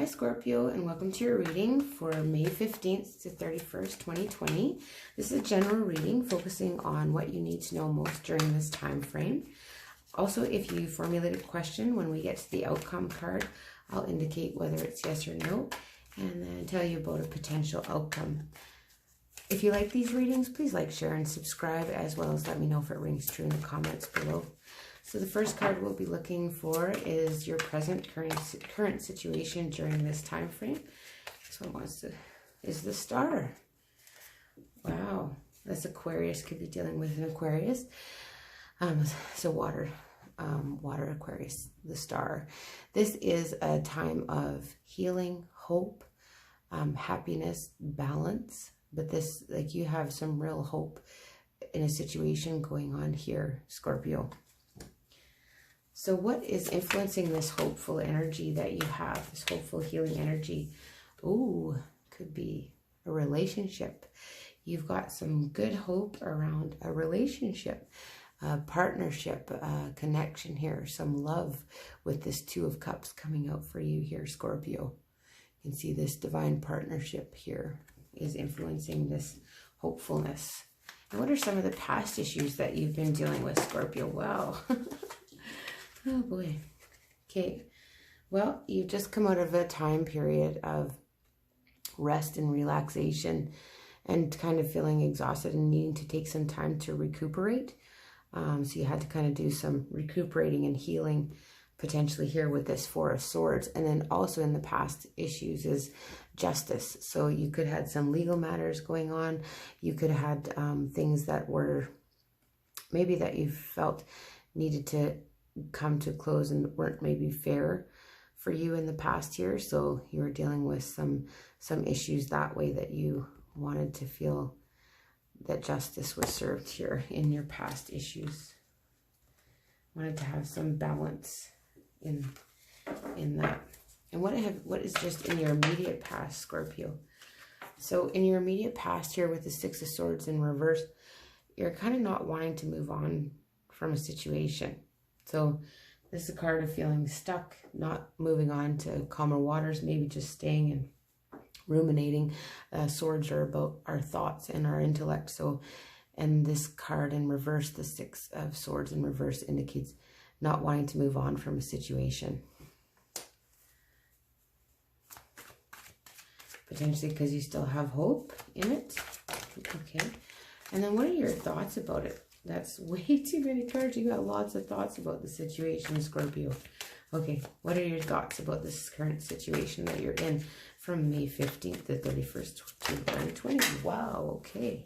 Hi Scorpio, and welcome to your reading for May 15th to 31st, 2020. This is a general reading focusing on what you need to know most during this time frame. Also, if you formulate a question, when we get to the outcome card, I'll indicate whether it's yes or no, and then tell you about a potential outcome. If you like these readings, please like, share, and subscribe, as well as let me know if it rings true in the comments below. So the first card we'll be looking for is your current situation during this time frame. This one is the Star. Wow, that's Aquarius. Could be dealing with an Aquarius. So water Aquarius, the Star. This is a time of healing, hope, happiness, balance. But this, like, you have some real hope in a situation going on here, Scorpio. So what is influencing this hopeful energy that you have, this hopeful healing energy? Ooh, could be a relationship. You've got some good hope around a relationship, a partnership, a connection here, some love with this Two of Cups coming out for you here, Scorpio. You can see this divine partnership here is influencing this hopefulness. And what are some of the past issues that you've been dealing with, Scorpio? Wow. Oh boy. Okay. Well, you've just come out of a time period of rest and relaxation and kind of feeling exhausted and needing to take some time to recuperate. So you had to kind of do some recuperating and healing potentially here with this Four of Swords. And then also in the past issues is justice. So you could have had some legal matters going on. You could have had things that were maybe that you felt needed to come to close and weren't maybe fair for you in the past year. So you were dealing with some issues that way, that you wanted to feel that justice was served here in your past issues. Wanted to have some balance in that. And what is just in your immediate past, Scorpio? So in your immediate past here with the Six of Swords in reverse, you're kind of not wanting to move on from a situation. So this is a card of feeling stuck, not moving on to calmer waters, maybe just staying and ruminating. Swords are about our thoughts and our intellect. So, and this card in reverse, the Six of Swords in reverse, indicates not wanting to move on from a situation. Potentially because you still have hope in it. Okay. And then what are your thoughts about it? That's way too many cards. You got lots of thoughts about the situation, Scorpio. Okay, what are your thoughts about this current situation that you're in from May 15th to 31st, 2020? Wow, okay.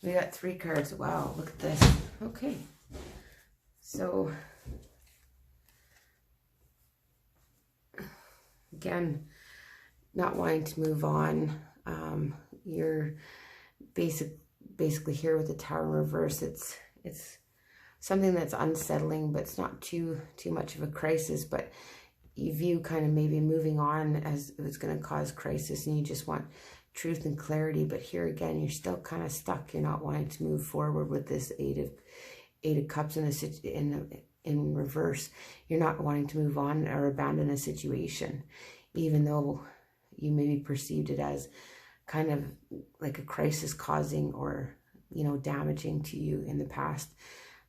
We got 3 cards. Wow, look at this. Okay. So, again, not wanting to move on. You're basically here with the Tower in reverse. It's something that's unsettling, but it's not too much of a crisis. But you view kind of maybe moving on as if it's going to cause crisis, and you just want truth and clarity. But here again, you're still kind of stuck. You're not wanting to move forward with this Eight of Cups in reverse. You're not wanting to move on or abandon a situation, even though you maybe perceived it as kind of like a crisis causing or, you know, damaging to you in the past.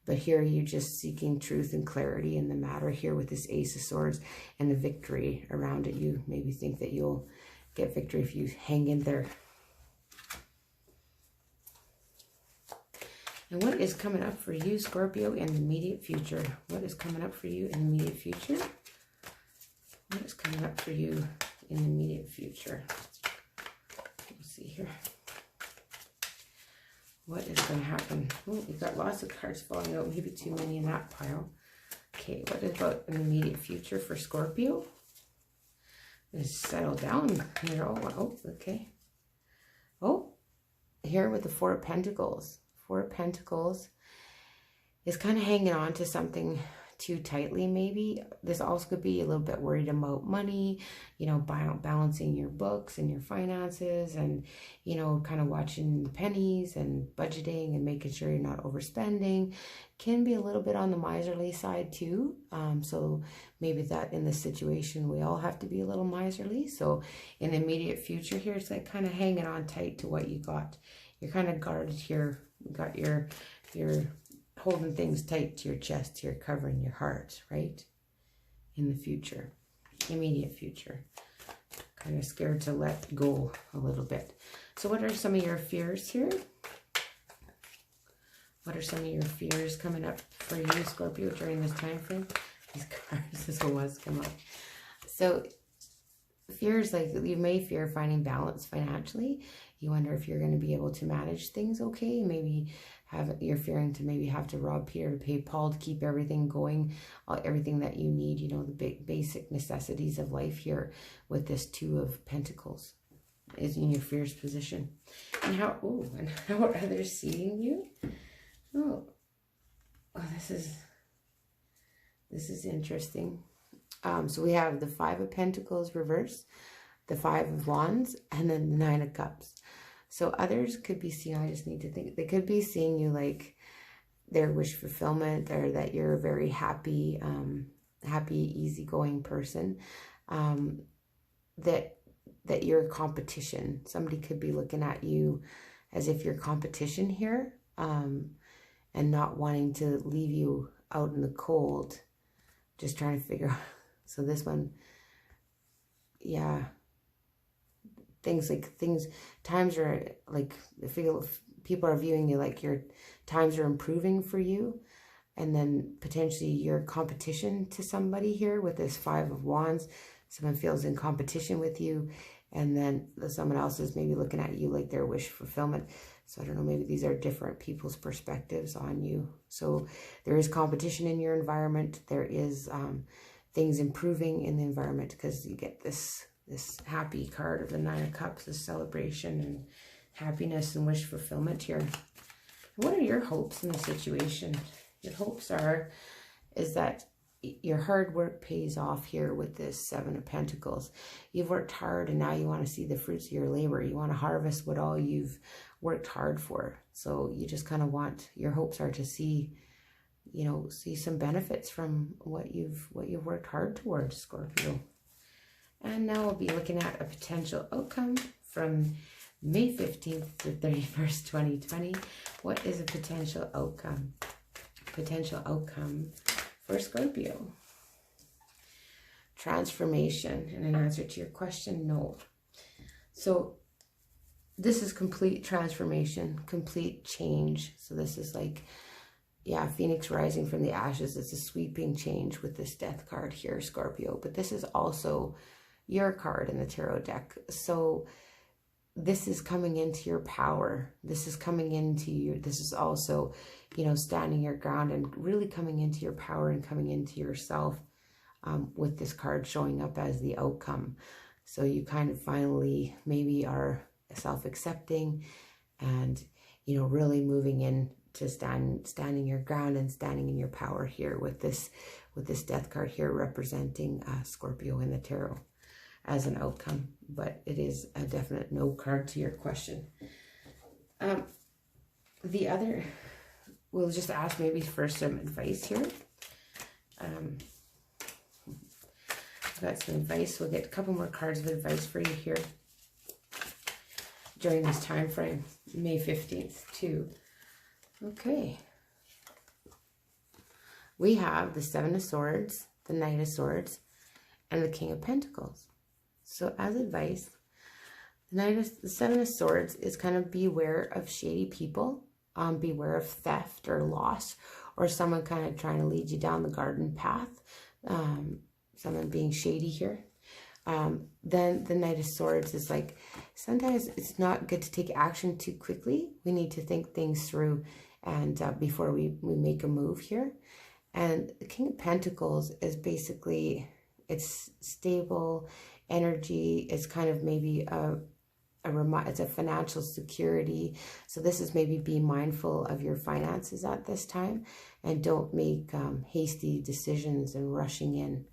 But here you're just seeking truth and clarity in the matter here with this Ace of Swords and the victory around it. You maybe think that you'll get victory if you hang in there. And what is coming up for you, Scorpio, in the immediate future? What is coming up for you in the immediate future? What is coming up for you in the immediate future? See here. What is going to happen? Oh, you've got lots of cards falling out, maybe too many in that pile. Okay, what about an immediate future for Scorpio? Just settle down here. Oh, okay. Oh, here with the Four of Pentacles. Four of Pentacles is kind of hanging on to something too tightly maybe. This also could be a little bit worried about money, you know, balancing your books and your finances, and, you know, kind of watching the pennies and budgeting and making sure you're not overspending. Can be a little bit on the miserly side too. So maybe that in this situation, we all have to be a little miserly. So in the immediate future here, it's like kind of hanging on tight to what you got. You're kind of guarded here. You got your holding things tight to your chest. You're covering your heart, right? In the future, immediate future. Kind of scared to let go a little bit. So what are some of your fears here? What are some of your fears coming up for you, Scorpio, during this time frame? These cards, this one wants to come up. So fears, like you may fear finding balance financially. You wonder if you're going to be able to manage things okay. Maybe you're fearing to maybe have to rob Peter to pay Paul to keep everything going, everything that you need, you know, the big basic necessities of life here with this Two of Pentacles is in your fears position. And how are others seeing you? Oh, this is interesting. So we have the Five of Pentacles reverse, the Five of Wands, and then the Nine of Cups. So others could be seeing, I just need to think, they could be seeing you like their wish fulfillment, or that you're a very happy, easygoing person, that you're a competition. Somebody could be looking at you as if you're competition here, and not wanting to leave you out in the cold, just trying to figure out. So this one, yeah, times are like, people are viewing you like your times are improving for you, and then potentially you're competition to somebody here with this Five of Wands. Someone feels in competition with you, and then someone else is maybe looking at you like their wish fulfillment. So I don't know, maybe these are different people's perspectives on you. So there is competition in your environment. There is things improving in the environment, because you get this happy card of the Nine of Cups, this celebration and happiness and wish fulfillment here. What are your hopes in the situation? Your hopes is that your hard work pays off here with this Seven of Pentacles. You've worked hard, and now you want to see the fruits of your labor. You want to harvest what all you've worked hard for. So you just kind of want, your hopes are to see, you know, see some benefits from what you've worked hard towards, Scorpio. And now we'll be looking at a potential outcome from May 15th to 31st, 2020. What is a potential outcome? Potential outcome for Scorpio. Transformation. And an answer to your question, no. So this is complete transformation, complete change. So this is like, yeah, Phoenix rising from the ashes. It's a sweeping change with this Death card here, Scorpio. But this is also your card in the tarot deck. So this is coming into your power. This is coming into you. This is also, you know, standing your ground and really coming into your power and coming into yourself, with this card showing up as the outcome. So you kind of finally maybe are self-accepting and, you know, really moving in to standing your ground and standing in your power here with this Death card here representing Scorpio in the tarot as an outcome. But it is a definite no card to your question. The other, we'll just ask maybe for some advice here. I've got some advice. We'll get a couple more cards of advice for you here during this time frame, May 15th too. Okay. We have the Seven of Swords, the Knight of Swords, and the King of Pentacles. So as advice, the Seven of Swords is kind of beware of shady people, beware of theft or loss, or someone kind of trying to lead you down the garden path, someone being shady here. Then the Knight of Swords is like, sometimes it's not good to take action too quickly. We need to think things through and before we make a move here. And the King of Pentacles is basically, it's stable energy. It's kind of maybe it's a financial security. So this is maybe be mindful of your finances at this time, and don't make hasty decisions and rushing in.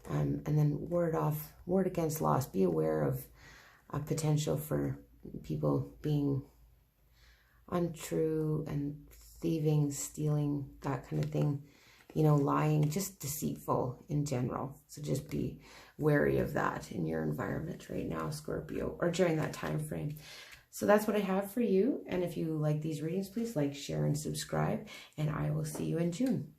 And then word against loss. Be aware of potential for people being untrue and thieving, stealing, that kind of thing. You know, lying, just deceitful in general. So just be wary of that in your environment right now, Scorpio, or during that time frame. So that's what I have for you. And if you like these readings, please like, share, and subscribe. And I will see you in June.